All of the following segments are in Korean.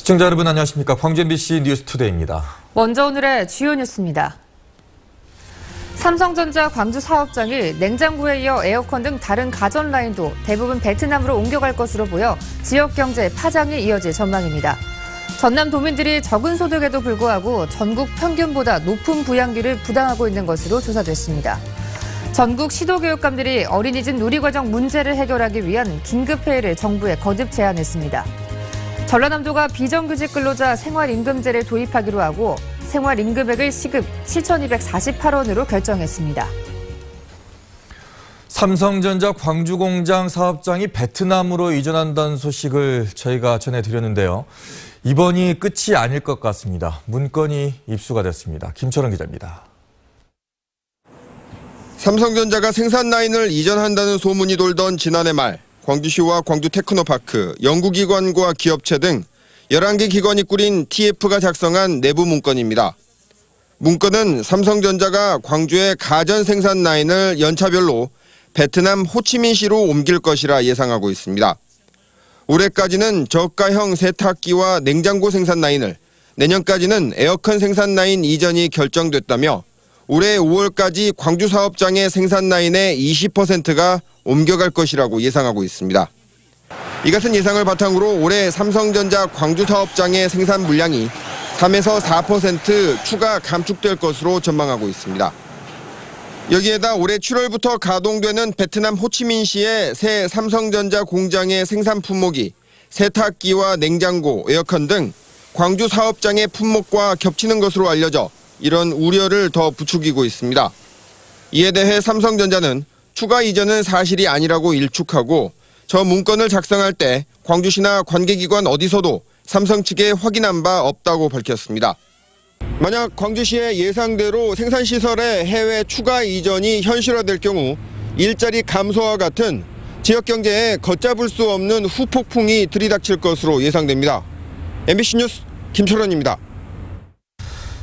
시청자 여러분 안녕하십니까. 광주 MBC 뉴스투데이입니다. 먼저 오늘의 주요 뉴스입니다. 삼성전자 광주 사업장이 냉장고에 이어 에어컨 등 다른 가전 라인도 대부분 베트남으로 옮겨갈 것으로 보여 지역 경제에 파장이 이어질 전망입니다. 전남 도민들이 적은 소득에도 불구하고 전국 평균보다 높은 부양비를 부담하고 있는 것으로 조사됐습니다. 전국 시도교육감들이 어린이집 누리과정 문제를 해결하기 위한 긴급회의를 정부에 거듭 제안했습니다. 전라남도가 비정규직 근로자 생활임금제를 도입하기로 하고 생활임금액을 시급 7,248원으로 결정했습니다. 삼성전자 광주공장 사업장이 베트남으로 이전한다는 소식을 저희가 전해드렸는데요. 이번이 끝이 아닐 것 같습니다. 문건이 입수가 됐습니다. 김철원 기자입니다. 삼성전자가 생산 라인을 이전한다는 소문이 돌던 지난해 말 광주시와 광주테크노파크, 연구기관과 기업체 등 11개 기관이 꾸린 TF가 작성한 내부 문건입니다. 문건은 삼성전자가 광주의 가전 생산 라인을 연차별로 베트남 호치민시로 옮길 것이라 예상하고 있습니다. 올해까지는 저가형 세탁기와 냉장고 생산 라인을, 내년까지는 에어컨 생산 라인 이전이 결정됐다며 올해 5월까지 광주 사업장의 생산 라인의 20%가 옮겨갈 것이라고 예상하고 있습니다. 이 같은 예상을 바탕으로 올해 삼성전자 광주 사업장의 생산 물량이 3에서 4% 추가 감축될 것으로 전망하고 있습니다. 여기에다 올해 7월부터 가동되는 베트남 호치민시의 새 삼성전자 공장의 생산 품목이 세탁기와 냉장고, 에어컨 등 광주 사업장의 품목과 겹치는 것으로 알려져 이런 우려를 더 부추기고 있습니다. 이에 대해 삼성전자는 추가 이전은 사실이 아니라고 일축하고 저 문건을 작성할 때 광주시나 관계기관 어디서도 삼성 측에 확인한 바 없다고 밝혔습니다. 만약 광주시의 예상대로 생산시설의 해외 추가 이전이 현실화될 경우 일자리 감소와 같은 지역경제에 걷잡을 수 없는 후폭풍이 들이닥칠 것으로 예상됩니다. MBC 뉴스 김철원입니다.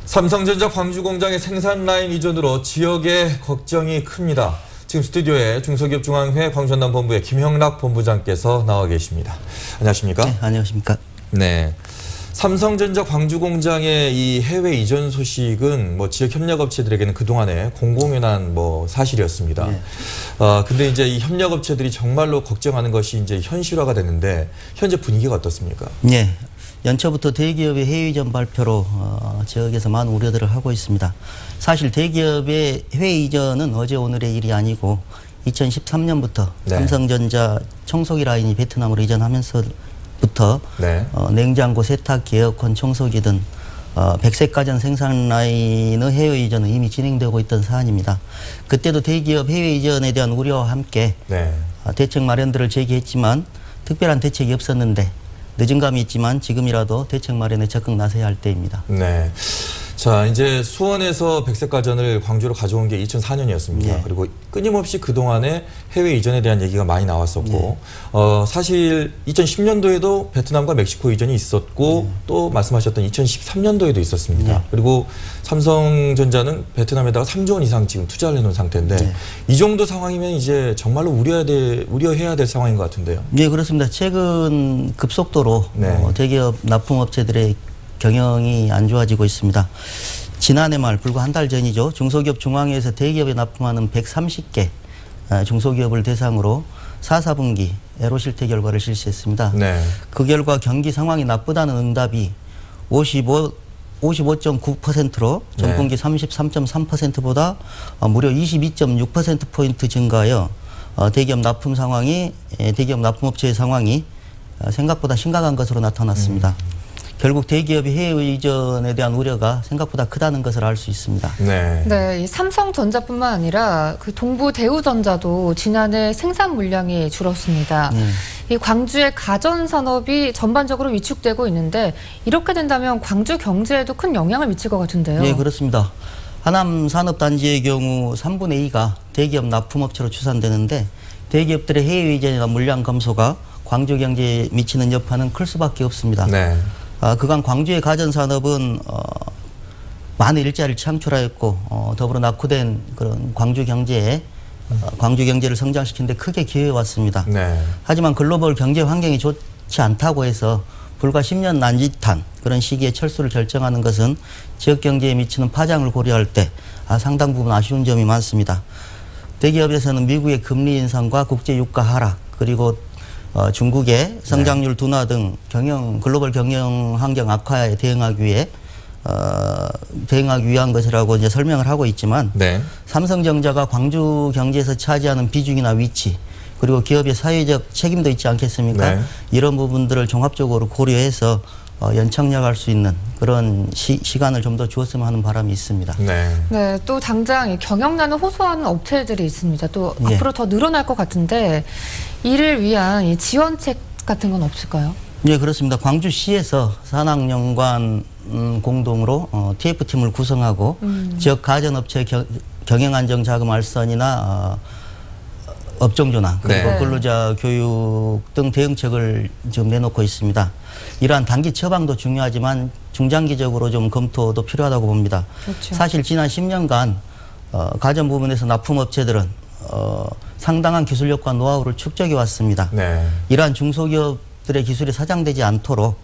삼성전자 광주공장의 생산 라인 이전으로 지역의 걱정이 큽니다. 지금 스튜디오에 중소기업중앙회 광주전남본부의 김형락 본부장께서 나와 계십니다. 안녕하십니까? 네, 안녕하십니까? 네. 삼성전자 광주공장의 이 해외 이전 소식은 지역 협력업체들에게는 그동안에 공공연한 사실이었습니다. 네. 근데 이제 이 협력업체들이 정말로 걱정하는 것이 이제 현실화가 되는데 현재 분위기가 어떻습니까? 네. 연초부터 대기업의 해외 이전 발표로 지역에서 많은 우려들을 하고 있습니다. 사실 대기업의 해외 이전은 어제 오늘의 일이 아니고 2013년부터 네. 삼성전자 청소기 라인이 베트남으로 이전하면서부터 네. 냉장고, 세탁기, 에어컨, 청소기 등 100세 가전 생산 라인의 해외 이전은 이미 진행되고 있던 사안입니다. 그때도 대기업 해외 이전에 대한 우려와 함께 네. 대책 마련들을 제기했지만 특별한 대책이 없었는데 늦은 감이 있지만 지금이라도 대책 마련에 적극 나서야 할 때입니다. 네. 자, 이제 수원에서 백색가전을 광주로 가져온 게 2004년이었습니다. 네. 그리고 끊임없이 그동안에 해외 이전에 대한 얘기가 많이 나왔었고 네. 사실 2010년도에도 베트남과 멕시코 이전이 있었고 네. 또 말씀하셨던 2013년도에도 있었습니다. 네. 그리고 삼성전자는 베트남에다가 3조 원 이상 지금 투자를 해놓은 상태인데 네. 이 정도 상황이면 이제 정말로 우려해야 될 상황인 것 같은데요. 네, 그렇습니다. 최근 급속도로 네. 대기업 납품업체들의 경영이 안 좋아지고 있습니다. 지난해 말 불과 한 달 전이죠. 중소기업 중앙회에서 대기업에 납품하는 130개 중소기업을 대상으로 4분기 애로 실태 결과를 실시했습니다. 네. 그 결과 경기 상황이 나쁘다는 응답이 55.9%로 전분기 네. 33.3%보다 무려 22.6%포인트 증가하여 대기업 납품 상황이 대기업 납품업체의 상황이 생각보다 심각한 것으로 나타났습니다. 결국 대기업의 해외 이전에 대한 우려가 생각보다 크다는 것을 알 수 있습니다. 네. 네, 이 삼성전자뿐만 아니라 그 동부 대우전자도 지난해 생산 물량이 줄었습니다. 이 광주의 가전 산업이 전반적으로 위축되고 있는데 이렇게 된다면 광주 경제에도 큰 영향을 미칠 것 같은데요. 네, 그렇습니다. 하남 산업단지의 경우 3분의 2가 대기업 납품업체로 추산되는데 대기업들의 해외 이전이나 물량 감소가 광주 경제에 미치는 여파는 클 수밖에 없습니다. 네. 그간 광주의 가전산업은 많은 일자리를 창출하였고 더불어 낙후된 그런 광주 경제를 성장시키는 데 크게 기여해왔습니다. 네. 하지만 글로벌 경제 환경이 좋지 않다고 해서 불과 10년 남짓한 그런 시기에 철수를 결정하는 것은 지역 경제에 미치는 파장을 고려할 때 상당 부분 아쉬운 점이 많습니다. 대기업에서는 미국의 금리 인상과 국제 유가 하락 그리고 중국의 성장률 둔화 등 글로벌 경영 환경 악화에 대응하기 위한 것이라고 이제 설명을 하고 있지만 네. 삼성전자가 광주 경제에서 차지하는 비중이나 위치 그리고 기업의 사회적 책임도 있지 않겠습니까? 네. 이런 부분들을 종합적으로 고려해서 연착륙할 수 있는 그런 시간을 좀 더 주었으면 하는 바람이 있습니다. 네, 또 당장 경영난을 호소하는 업체들이 있습니다. 또 예. 앞으로 더 늘어날 것 같은데 이를 위한 이 지원책 같은 건 없을까요? 네, 그렇습니다. 광주시에서 산학연구원 공동으로 TF팀을 구성하고 지역 가전업체 경영안정자금 알선이나 업종전환 그리고 네. 근로자 교육 등 대응책을 지금 내놓고 있습니다. 이러한 단기 처방도 중요하지만 중장기적으로 좀 검토도 필요하다고 봅니다. 그렇죠. 사실 지난 10년간 가전 부문에서 납품업체들은 상당한 기술력과 노하우를 축적해 왔습니다. 네. 이러한 중소기업들의 기술이 사장되지 않도록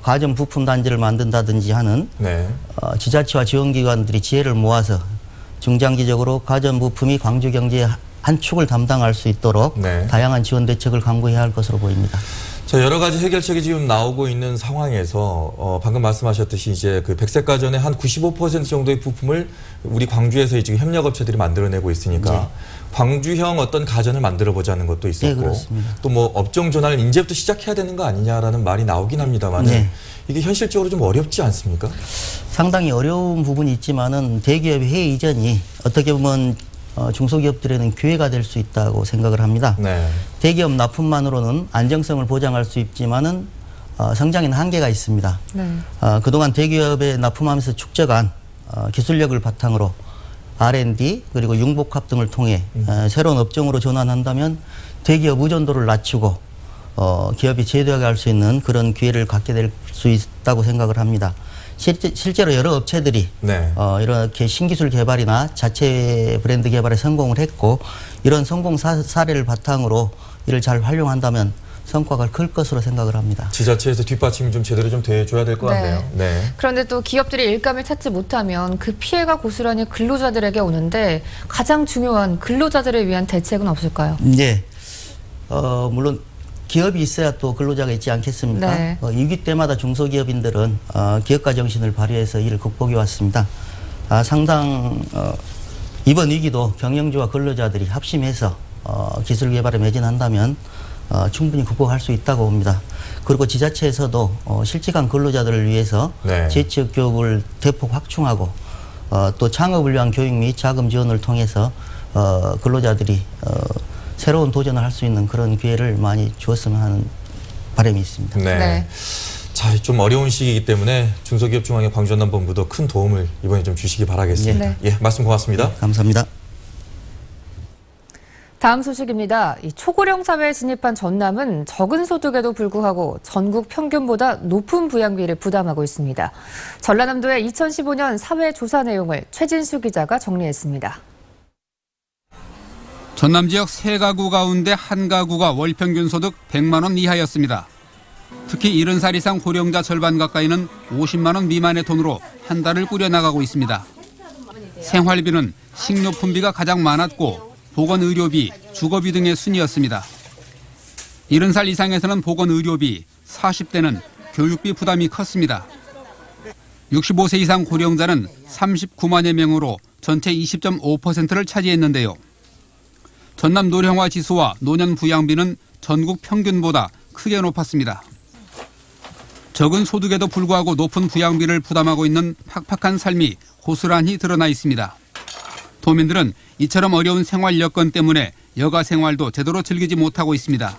가전 부품 단지를 만든다든지 하는 네. 지자체와 지원기관들이 지혜를 모아서 중장기적으로 가전 부품이 광주 경제의 한 축을 담당할 수 있도록 네. 다양한 지원 대책을 강구해야 할 것으로 보입니다. 자, 여러 가지 해결책이 지금 나오고 있는 상황에서 방금 말씀하셨듯이 이제 그 백색가전의 한 95% 정도의 부품을 우리 광주에서 지금 협력업체들이 만들어내고 있으니까 네. 광주형 어떤 가전을 만들어 보자는 것도 있었고 네, 그렇습니다. 또 뭐 업종 전환을 이제부터 시작해야 되는 거 아니냐라는 말이 나오긴 합니다만 네. 이게 현실적으로 좀 어렵지 않습니까? 상당히 어려운 부분이 있지만은 대기업의 해외 이전이 어떻게 보면 중소기업들에는 기회가 될 수 있다고 생각을 합니다. 네. 대기업 납품만으로는 안정성을 보장할 수 있지만은 성장에는 한계가 있습니다. 네. 그동안 대기업에 납품하면서 축적한 기술력을 바탕으로 R&D 그리고 융복합 등을 통해 새로운 업종으로 전환한다면 대기업 의존도를 낮추고 기업이 제도하게 할 수 있는 그런 기회를 갖게 될 수 있다고 생각을 합니다. 실제로 여러 업체들이 네. 이렇게 신기술 개발이나 자체 브랜드 개발에 성공을 했고 이런 성공 사례를 바탕으로 이를 잘 활용한다면 성과가 클 것으로 생각을 합니다. 지자체에서 뒷받침이 좀 제대로 좀 돼줘야 될 것 같네요. 네. 그런데 또 기업들이 일감을 찾지 못하면 그 피해가 고스란히 근로자들에게 오는데 가장 중요한 근로자들을 위한 대책은 없을까요? 네. 물론 기업이 있어야 또 근로자가 있지 않겠습니까? 네. 위기 때마다 중소기업인들은 기업가 정신을 발휘해서 이를 극복해 왔습니다. 이번 위기도 경영주와 근로자들이 합심해서 기술 개발에 매진한다면 충분히 극복할 수 있다고 봅니다. 그리고 지자체에서도 실직한 근로자들을 위해서 네. 재취업 교육을 대폭 확충하고 또 창업을 위한 교육 및 자금 지원을 통해서 근로자들이 새로운 도전을 할 수 있는 그런 기회를 많이 주었으면 하는 바람이 있습니다. 네. 네. 자, 좀 어려운 시기이기 때문에 중소기업중앙회 광주전남본부도 큰 도움을 이번에 좀 주시기 바라겠습니다. 네. 예, 말씀 고맙습니다. 네, 감사합니다. 다음 소식입니다. 이 초고령 사회에 진입한 전남은 적은 소득에도 불구하고 전국 평균보다 높은 부양비를 부담하고 있습니다. 전라남도의 2015년 사회조사 내용을 최진수 기자가 정리했습니다. 전남 지역 3가구 가운데 1가구가 월 평균 소득 100만 원 이하였습니다. 특히 70살 이상 고령자 절반 가까이는 50만 원 미만의 돈으로 한 달을 꾸려나가고 있습니다. 생활비는 식료품비가 가장 많았고 보건의료비, 주거비 등의 순이었습니다. 70살 이상에서는 보건의료비, 40대는 교육비 부담이 컸습니다. 65세 이상 고령자는 39만여 명으로 전체 20.5%를 차지했는데요. 전남 노령화 지수와 노년 부양비는 전국 평균보다 크게 높았습니다. 적은 소득에도 불구하고 높은 부양비를 부담하고 있는 팍팍한 삶이 고스란히 드러나 있습니다. 도민들은 이처럼 어려운 생활 여건 때문에 여가 생활도 제대로 즐기지 못하고 있습니다.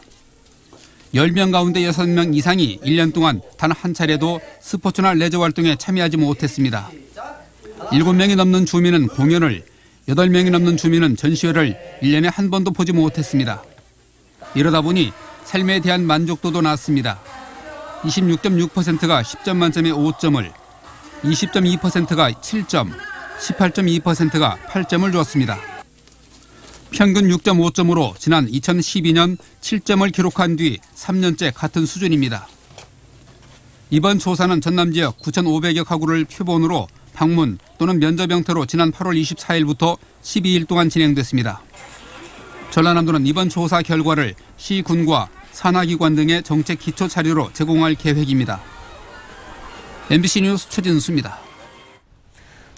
10명 가운데 6명 이상이 1년 동안 단 한 차례도 스포츠나 레저 활동에 참여하지 못했습니다. 7명이 넘는 주민은 공연을, 8명이 넘는 주민은 전시회를 1년에 한 번도 보지 못했습니다. 이러다 보니 삶에 대한 만족도도 낮습니다. 26.6%가 10점 만점에 5점을, 20.2%가 7점, 18.2%가 8점을 주었습니다. 평균 6.5점으로 지난 2012년 7점을 기록한 뒤 3년째 같은 수준입니다. 이번 조사는 전남 지역 9,500여 가구를 표본으로 방문 또는 면접 형태로 지난 8월 24일부터 12일 동안 진행됐습니다. 전라남도는 이번 조사 결과를 시, 군과 산하기관 등의 정책 기초 자료로 제공할 계획입니다. MBC 뉴스 최진수입니다.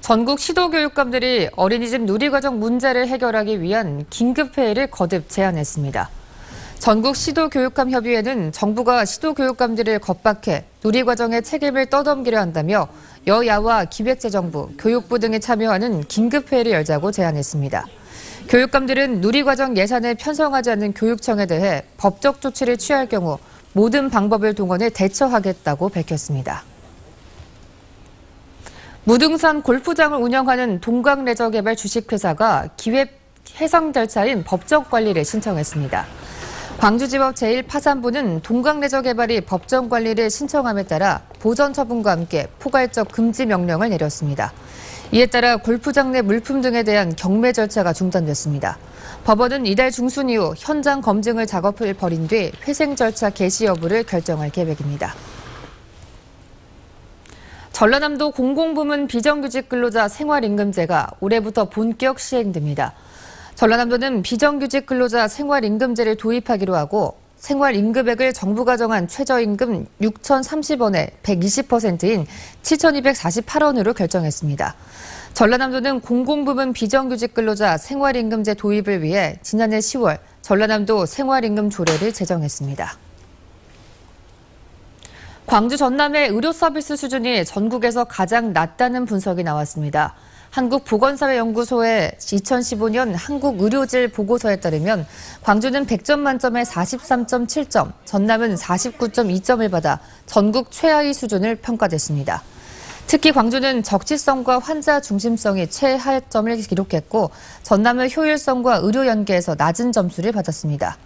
전국 시도교육감들이 어린이집 누리과정 문제를 해결하기 위한 긴급회의를 거듭 제안했습니다. 전국 시도교육감협의회는 정부가 시도교육감들을 겁박해 누리과정의 책임을 떠넘기려 한다며 여야와 기획재정부, 교육부 등이 참여하는 긴급회의를 열자고 제안했습니다. 교육감들은 누리과정 예산을 편성하지 않는 교육청에 대해 법적 조치를 취할 경우 모든 방법을 동원해 대처하겠다고 밝혔습니다. 무등산 골프장을 운영하는 동강레저개발 주식회사가 기획 해상 절차인 법적 관리를 신청했습니다. 광주지법 제1파산부는 동강레저개발이 법정 관리를 신청함에 따라 보전 처분과 함께 포괄적 금지 명령을 내렸습니다. 이에 따라 골프장 내 물품 등에 대한 경매 절차가 중단됐습니다. 법원은 이달 중순 이후 현장 검증을 작업을 벌인 뒤 회생 절차 개시 여부를 결정할 계획입니다. 전라남도 공공부문 비정규직 근로자 생활임금제가 올해부터 본격 시행됩니다. 전라남도는 비정규직 근로자 생활임금제를 도입하기로 하고 생활임금액을 정부가 정한 최저임금 6,030원의 120%인 7,248원으로 결정했습니다. 전라남도는 공공부문 비정규직 근로자 생활임금제 도입을 위해 지난해 10월 전라남도 생활임금 조례를 제정했습니다. 광주 전남의 의료 서비스 수준이 전국에서 가장 낮다는 분석이 나왔습니다. 한국보건사회연구소의 2015년 한국의료질 보고서에 따르면 광주는 100점 만점에 43.7점, 전남은 49.2점을 받아 전국 최하위 수준을 평가됐습니다. 특히 광주는 적지성과 환자 중심성이 최하점을 기록했고 전남은 효율성과 의료 연계에서 낮은 점수를 받았습니다.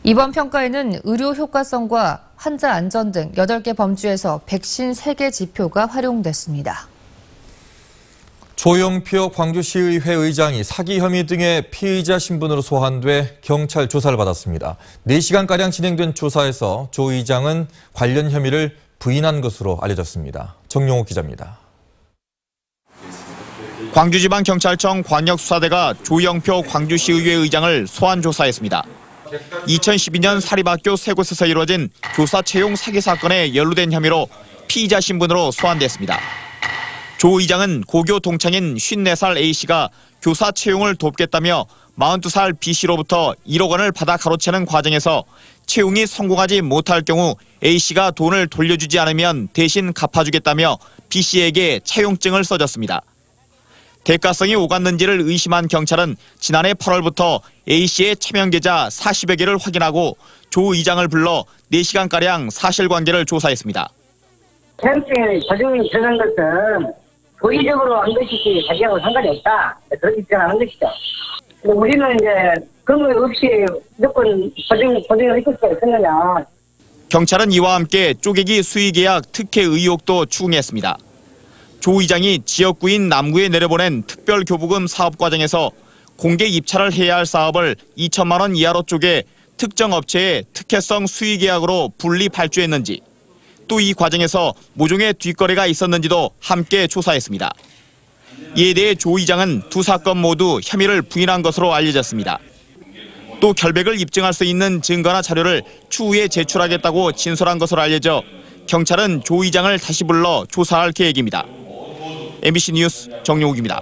이번 평가에는 의료 효과성과 환자 안전 등 8개 범주에서 백신 3개 지표가 활용됐습니다. 조영표 광주시의회 의장이 사기 혐의 등의 피의자 신분으로 소환돼 경찰 조사를 받았습니다. 4시간가량 진행된 조사에서 조 의장은 관련 혐의를 부인한 것으로 알려졌습니다. 정용욱 기자입니다. 광주지방경찰청 광역수사대가 조영표 광주시의회 의장을 소환 조사했습니다. 2012년 사립학교 3곳에서 이루어진 교사 채용 사기 사건에 연루된 혐의로 피의자 신분으로 소환됐습니다. 조 의장은 고교 동창인 54살 A씨가 교사 채용을 돕겠다며 42살 B씨로부터 1억 원을 받아 가로채는 과정에서 채용이 성공하지 못할 경우 A씨가 돈을 돌려주지 않으면 대신 갚아주겠다며 B씨에게 차용증을 써줬습니다. 대가성이 오갔는지를 의심한 경찰은 지난해 8월부터 A씨의 차명 계좌 40여 개를 확인하고 조 의장을 불러 4시간가량 사실관계를 조사했습니다. 차용증에 조정이 들어간 것은 고의적으로 한 것이지 자기하고 상관이 없다. 그렇게 주장하는 것이죠. 우리는 이제 그런 거 없이 무조건 보증을 해줄 수가 있었느냐. 경찰은 이와 함께 쪼개기 수의계약 특혜 의혹도 추궁했습니다. 조 의장이 지역구인 남구에 내려보낸 특별교부금 사업 과정에서 공개 입찰을 해야 할 사업을 2천만 원 이하로 쪼개 특정 업체에 특혜성 수의계약으로 분리 발주했는지, 또 이 과정에서 모종의 뒷거래가 있었는지도 함께 조사했습니다. 이에 대해 조 의장은 두 사건 모두 혐의를 부인한 것으로 알려졌습니다. 또 결백을 입증할 수 있는 증거나 자료를 추후에 제출하겠다고 진술한 것으로 알려져 경찰은 조 의장을 다시 불러 조사할 계획입니다. MBC 뉴스 정용욱입니다.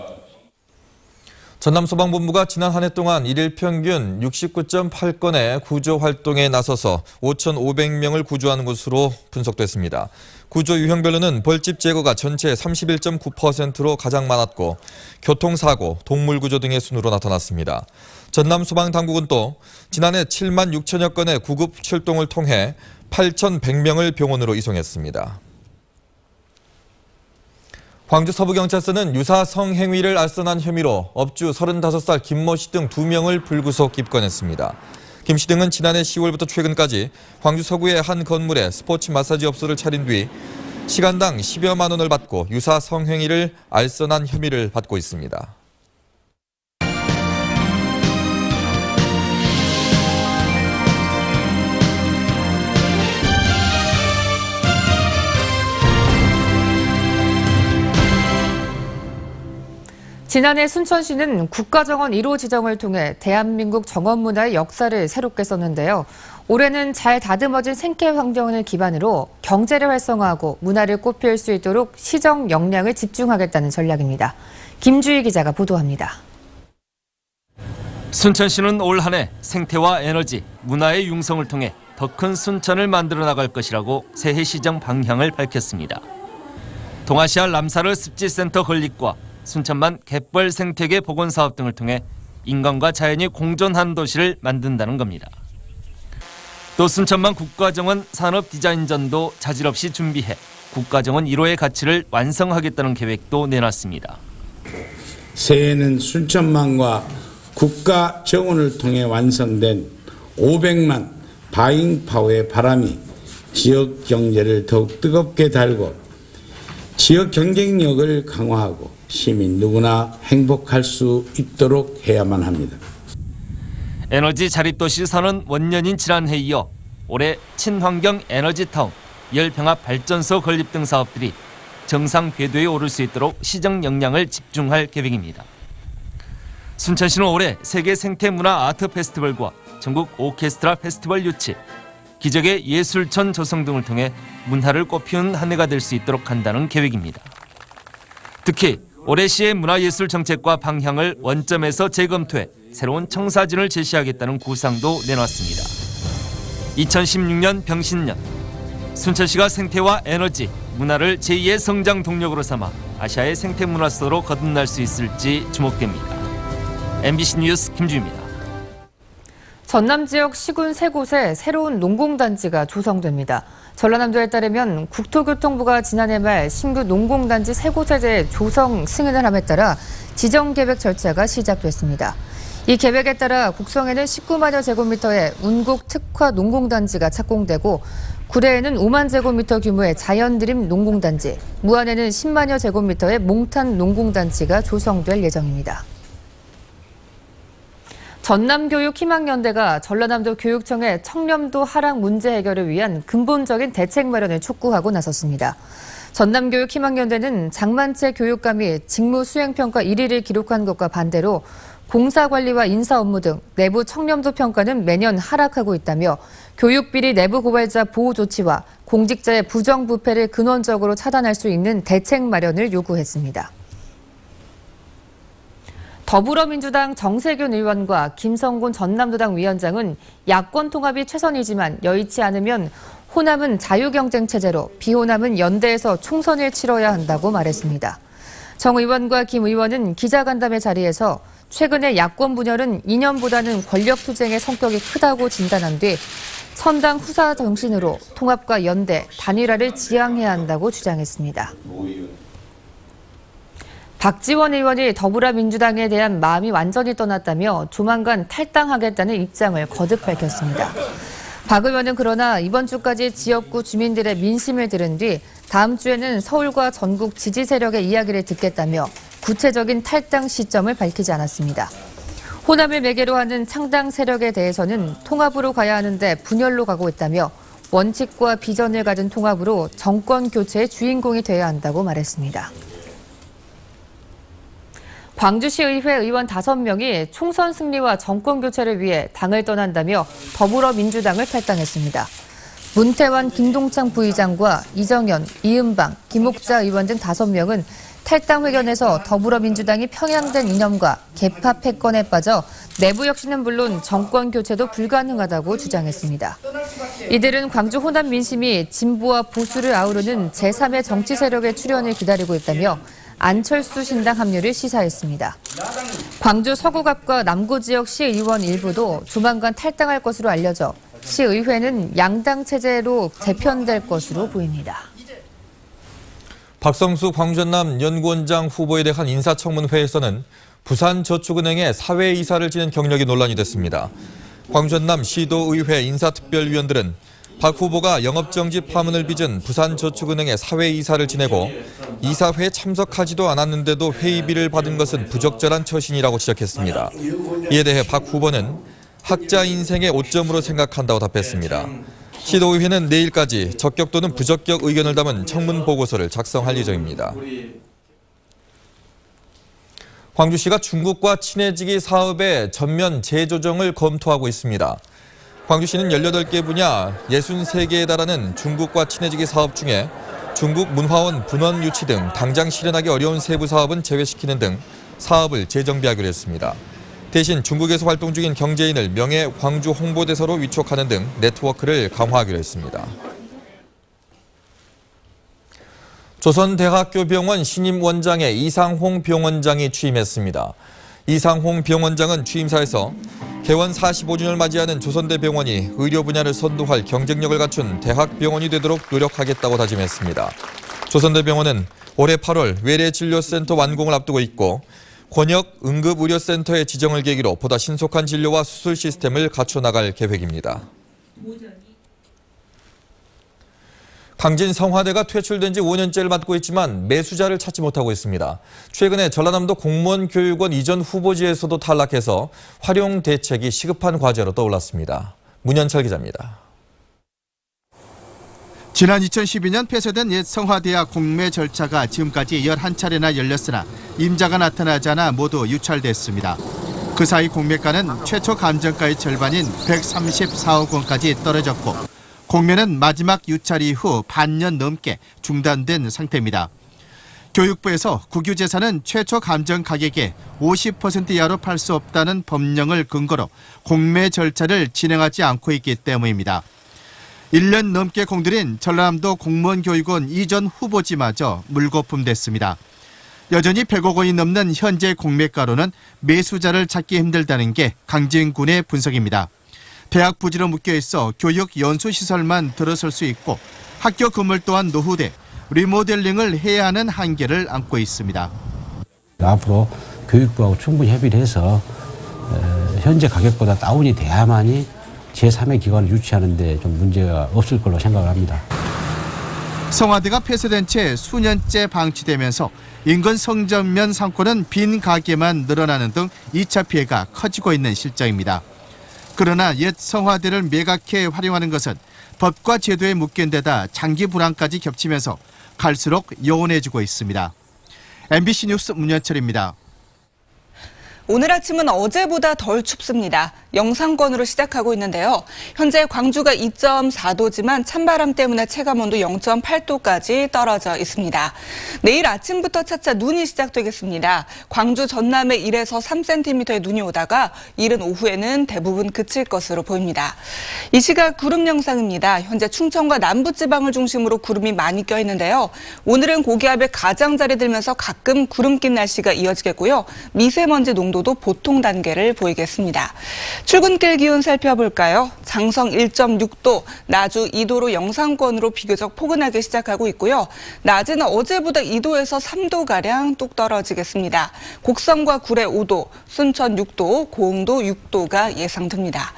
전남소방본부가 지난 한 해 동안 일일 평균 69.8건의 구조 활동에 나서서 5,500명을 구조한 것으로 분석됐습니다. 구조 유형별로는 벌집 제거가 전체 31.9%로 가장 많았고 교통사고, 동물구조 등의 순으로 나타났습니다. 전남소방당국은 또 지난해 7만 6천여 건의 구급 출동을 통해 8,100명을 병원으로 이송했습니다. 광주 서부경찰서는 유사 성행위를 알선한 혐의로 업주 35살 김모 씨 등 2명을 불구속 입건했습니다. 김 씨 등은 지난해 10월부터 최근까지 광주 서구의 한 건물에 스포츠 마사지 업소를 차린 뒤 시간당 10여만 원을 받고 유사 성행위를 알선한 혐의를 받고 있습니다. 지난해 순천시는 국가정원 1호 지정을 통해 대한민국 정원 문화의 역사를 새롭게 썼는데요. 올해는 잘 다듬어진 생태 환경을 기반으로 경제를 활성화하고 문화를 꽃피울 수 있도록 시정 역량을 집중하겠다는 전략입니다. 김주희 기자가 보도합니다. 순천시는 올 한 해 생태와 에너지, 문화의 융성을 통해 더 큰 순천을 만들어 나갈 것이라고 새해 시정 방향을 밝혔습니다. 동아시아 람사르 습지센터 건립과 순천만 갯벌 생태계 복원 사업 등을 통해 인간과 자연이 공존한 도시를 만든다는 겁니다. 또 순천만 국가정원 산업디자인전도 자질 없이 준비해 국가정원 1호의 가치를 완성하겠다는 계획도 내놨습니다. 새해에는 순천만과 국가정원을 통해 완성된 500만 바잉파워의 바람이 지역 경제를 더욱 뜨겁게 달고 지역 경쟁력을 강화하고 시민 누구나 행복할 수 있도록 해야만 합니다. 에너지 자립도시 선언 원년인 지난해에 이어 올해 친환경 에너지타운, 열병합발전소 건립 등 사업들이 정상 궤도에 오를 수 있도록 시정 역량을 집중할 계획입니다. 순천시는 올해 세계 생태문화 아트 페스티벌과 전국 오케스트라 페스티벌 유치, 기적의 예술촌 조성 등을 통해 문화를 꽃피우는 한 해가 될 수 있도록 한다는 계획입니다. 특히 올해 시의 문화예술 정책과 방향을 원점에서 재검토해 새로운 청사진을 제시하겠다는 구상도 내놨습니다. 2016년 병신년, 순천시가 생태와 에너지, 문화를 제2의 성장 동력으로 삼아 아시아의 생태문화 수도로 거듭날 수 있을지 주목됩니다. MBC 뉴스 김주희입니다. 전남 지역 시군 3곳에 새로운 농공단지가 조성됩니다. 전라남도에 따르면 국토교통부가 지난해 말 신규 농공단지 3곳에 대해 조성 승인을 함에 따라 지정계획 절차가 시작됐습니다. 이 계획에 따라 곡성에는 19만여 제곱미터의 운곡 특화 농공단지가 착공되고 구례에는 5만 제곱미터 규모의 자연드림 농공단지, 무안에는 10만여 제곱미터의 몽탄 농공단지가 조성될 예정입니다. 전남교육희망연대가 전라남도 교육청의 청렴도 하락 문제 해결을 위한 근본적인 대책 마련을 촉구하고 나섰습니다. 전남교육희망연대는 장만채 교육감이 직무 수행평가 1위를 기록한 것과 반대로 공사관리와 인사 업무 등 내부 청렴도 평가는 매년 하락하고 있다며 교육비리 내부 고발자 보호 조치와 공직자의 부정부패를 근원적으로 차단할 수 있는 대책 마련을 요구했습니다. 더불어민주당 정세균 의원과 김성곤 전남도당 위원장은 야권 통합이 최선이지만 여의치 않으면 호남은 자유경쟁 체제로 비호남은 연대에서 총선을 치러야 한다고 말했습니다. 정 의원과 김 의원은 기자간담회 자리에서 최근의 야권 분열은 이념보다는 권력투쟁의 성격이 크다고 진단한 뒤 선당 후사 정신으로 통합과 연대, 단일화를 지향해야 한다고 주장했습니다. 박지원 의원이 더불어민주당에 대한 마음이 완전히 떠났다며 조만간 탈당하겠다는 입장을 거듭 밝혔습니다. 박 의원은 그러나 이번 주까지 지역구 주민들의 민심을 들은 뒤 다음 주에는 서울과 전국 지지 세력의 이야기를 듣겠다며 구체적인 탈당 시점을 밝히지 않았습니다. 호남을 매개로 하는 창당 세력에 대해서는 통합으로 가야 하는데 분열로 가고 있다며 원칙과 비전을 가진 통합으로 정권 교체의 주인공이 되어야 한다고 말했습니다. 광주시 의회 의원 5명이 총선 승리와 정권 교체를 위해 당을 떠난다며 더불어민주당을 탈당했습니다. 문태환, 김동창 부의장과 이정현, 이은방, 김옥자 의원 등 5명은 탈당 회견에서 더불어민주당이 평양된 이념과 개파 패권에 빠져 내부 혁신은 물론 정권 교체도 불가능하다고 주장했습니다. 이들은 광주 호남 민심이 진보와 보수를 아우르는 제3의 정치 세력의 출현을 기다리고 있다며 안철수 신당 합류를 시사했습니다. 광주 서구갑과 남구 지역 시의원 일부도 조만간 탈당할 것으로 알려져 시의회는 양당 체제로 재편될 것으로 보입니다. 박성수 광주전남 연구원장 후보에 대한 인사청문회에서는 부산저축은행의 사회이사를 지낸 경력이 논란이 됐습니다. 광주전남 시도의회 인사특별위원들은 박 후보가 영업정지 파문을 빚은 부산저축은행의 사회이사를 지내고 이사회에 참석하지도 않았는데도 회의비를 받은 것은 부적절한 처신이라고 지적했습니다. 이에 대해 박 후보는 학자 인생의 오점으로 생각한다고 답했습니다. 시도의회는 내일까지 적격 또는 부적격 의견을 담은 청문 보고서를 작성할 예정입니다. 광주시가 중국과 친해지기 사업의 전면 재조정을 검토하고 있습니다. 광주시는 18개 분야 63개에 달하는 중국과 친해지기 사업 중에 중국 문화원 분원 유치 등 당장 실현하기 어려운 세부 사업은 제외시키는 등 사업을 재정비하기로 했습니다. 대신 중국에서 활동 중인 경제인을 명예 광주 홍보대사로 위촉하는 등 네트워크를 강화하기로 했습니다. 조선대학교 병원 신임 원장에 이상홍 병원장이 취임했습니다. 이상홍 병원장은 취임사에서 개원 45주년을 맞이하는 조선대병원이 의료 분야를 선도할 경쟁력을 갖춘 대학병원이 되도록 노력하겠다고 다짐했습니다. 조선대병원은 올해 8월 외래진료센터 완공을 앞두고 있고 권역 응급의료센터의 지정을 계기로 보다 신속한 진료와 수술 시스템을 갖춰나갈 계획입니다. 강진 성화대가 퇴출된 지 5년째를 맞고 있지만 매수자를 찾지 못하고 있습니다. 최근에 전라남도 공무원교육원 이전 후보지에서도 탈락해서 활용 대책이 시급한 과제로 떠올랐습니다. 문현철 기자입니다. 지난 2012년 폐쇄된 옛 성화대학 공매 절차가 지금까지 11차례나 열렸으나 임자가 나타나지 않아 모두 유찰됐습니다. 그 사이 공매가는 최초 감정가의 절반인 134억 원까지 떨어졌고 공매는 마지막 유찰 이후 반년 넘게 중단된 상태입니다. 교육부에서 국유재산은 최초 감정 가격의 50% 이하로 팔 수 없다는 법령을 근거로 공매 절차를 진행하지 않고 있기 때문입니다. 1년 넘게 공들인 전라남도 공무원교육원 이전 후보지마저 물거품됐습니다. 여전히 100억 원이 넘는 현재 공매가로는 매수자를 찾기 힘들다는 게 강진군의 분석입니다. 대학 부지로 묶여있어 교육 연수시설만 들어설 수 있고 학교 건물 또한 노후돼 리모델링을 해야 하는 한계를 안고 있습니다. 앞으로 교육부하고 충분히 협의를 해서 현재 가격보다 다운이 돼야만이 제3의 기관을 유치하는 데 좀 문제가 없을 걸로 생각을 합니다. 성화대가 폐쇄된 채 수년째 방치되면서 인근 성전면 상권은 빈 가게만 늘어나는 등 2차 피해가 커지고 있는 실정입니다. 그러나 옛 성화대를 매각해 활용하는 것은 법과 제도에 묶인 데다 장기 불안까지 겹치면서 갈수록 요원해지고 있습니다. MBC 뉴스 문현철입니다. 오늘 아침은 어제보다 덜 춥습니다. 영상권으로 시작하고 있는데요. 현재 광주가 2.4도지만 찬바람 때문에 체감온도 0.8도까지 떨어져 있습니다. 내일 아침부터 차차 눈이 시작되겠습니다. 광주 전남에 1에서 3cm의 눈이 오다가 이른 오후에는 대부분 그칠 것으로 보입니다. 이 시각 구름 영상입니다. 현재 충청과 남부지방을 중심으로 구름이 많이 껴있는데요. 오늘은 고기압의 가장자리 들면서 가끔 구름 낀 날씨가 이어지겠고요. 미세먼지 농도도 보통 단계를 보이겠습니다. 출근길 기온 살펴볼까요? 장성 1.6도, 나주 2도로 영상권으로 비교적 포근하게 시작하고 있고요. 낮에는 어제보다 2도에서 3도가량 뚝 떨어지겠습니다. 곡성과 구례 5도, 순천 6도, 고흥도 6도가 예상됩니다.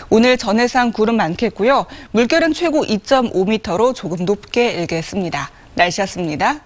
오늘 전해상 구름 많겠고요. 물결은 최고 2.5m로 조금 높게 일겠습니다. 날씨였습니다.